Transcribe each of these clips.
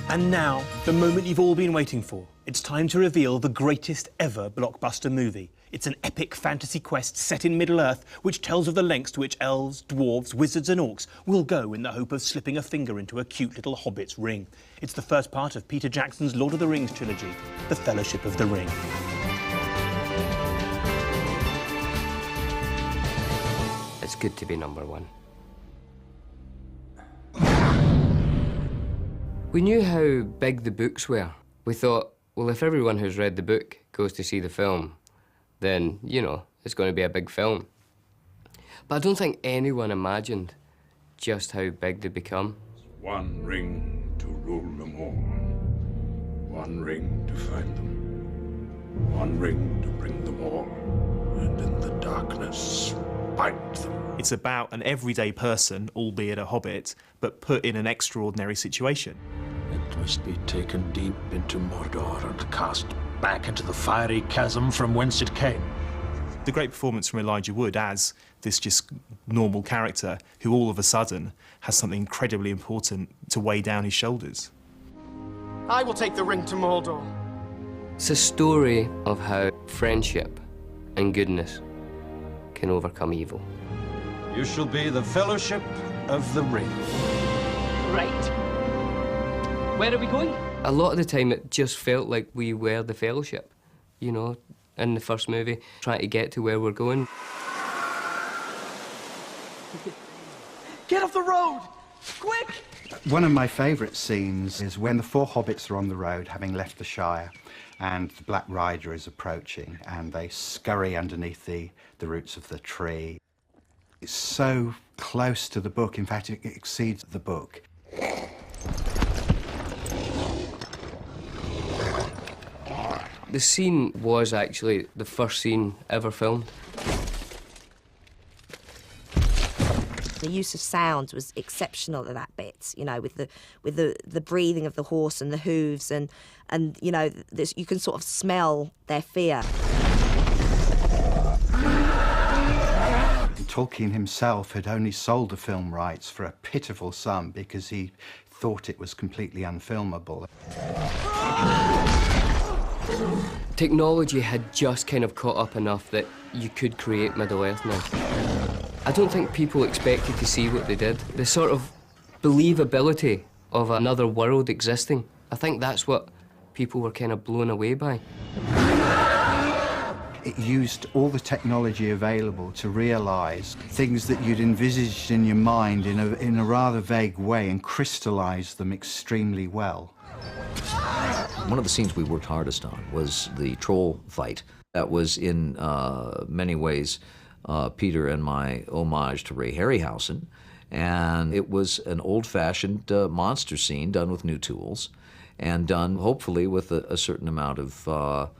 And now, the moment you've all been waiting for. It's time to reveal the greatest ever blockbuster movie. It's an epic fantasy quest set in Middle-earth, which tells of the lengths to which elves, dwarves, wizards and orcs will go in the hope of slipping a finger into a cute little hobbit's ring. It's the first part of Peter Jackson's Lord of the Rings trilogy, The Fellowship of the Ring. It's good to be number one. We knew how big the books were. We thought, well, if everyone who's read the book goes to see the film, then, you know, it's going to be a big film. But I don't think anyone imagined just how big they'd become. One ring to rule them all. One ring to find them. One ring to bring them all. And in the darkness, fight them. It's about an everyday person, albeit a hobbit, but put in an extraordinary situation. It must be taken deep into Mordor and cast back into the fiery chasm from whence it came. The great performance from Elijah Wood as this just normal character who all of a sudden has something incredibly important to weigh down his shoulders. I will take the ring to Mordor. It's a story of how friendship and goodness can overcome evil. You shall be the Fellowship of the Ring. Right. Where are we going? A lot of the time it just felt like we were the Fellowship, you know, in the first movie, trying to get to where we're going. Get off the road! Quick! One of my favourite scenes is when the four hobbits are on the road, having left the Shire, and the Black Rider is approaching, and they scurry underneath the roots of the tree. It's so close to the book, in fact, it exceeds the book. The scene was actually the first scene ever filmed. The use of sound was exceptional at that bit, you know, with the breathing of the horse and the hooves, and you know, you can sort of smell their fear. Tolkien himself had only sold the film rights for a pitiful sum because he thought it was completely unfilmable. Technology had just kind of caught up enough that you could create Middle-earth now. I don't think people expected to see what they did. The sort of believability of another world existing, I think that's what people were kind of blown away by. It used all the technology available to realise things that you'd envisaged in your mind in a rather vague way and crystallised them extremely well. One of the scenes we worked hardest on was the troll fight. That was in many ways Peter and my homage to Ray Harryhausen, and it was an old-fashioned monster scene done with new tools and done hopefully with a certain amount of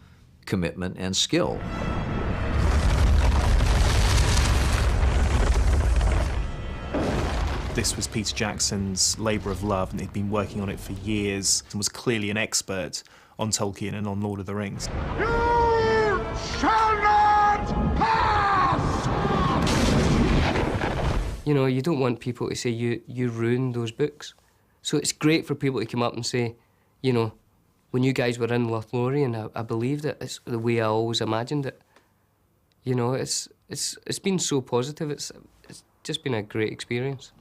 commitment and skill. This was Peter Jackson's labour of love, and he'd been working on it for years and was clearly an expert on Tolkien and on Lord of the Rings. You shall not pass! You know, you don't want people to say you ruined those books. So it's great for people to come up and say, you know, when you guys were in Lothlorien, I believed it. It's the way I always imagined it. You know, it's been so positive. It's just been a great experience.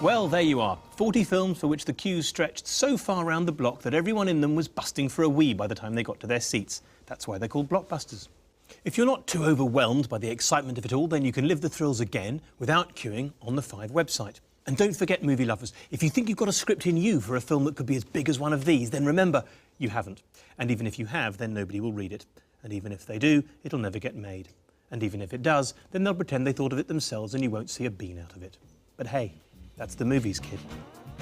Well, there you are. 40 films for which the queues stretched so far around the block that everyone in them was busting for a wee by the time they got to their seats. That's why they're called blockbusters. If you're not too overwhelmed by the excitement of it all, then you can live the thrills again without queuing on the 5 website. And don't forget, movie lovers, if you think you've got a script in you for a film that could be as big as one of these, then remember, you haven't. And even if you have, then nobody will read it. And even if they do, it'll never get made. And even if it does, then they'll pretend they thought of it themselves and you won't see a bean out of it. But hey, that's the movies, kid.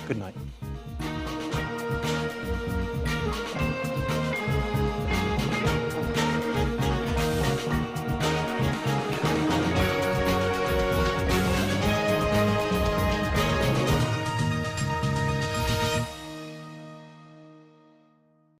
Good night.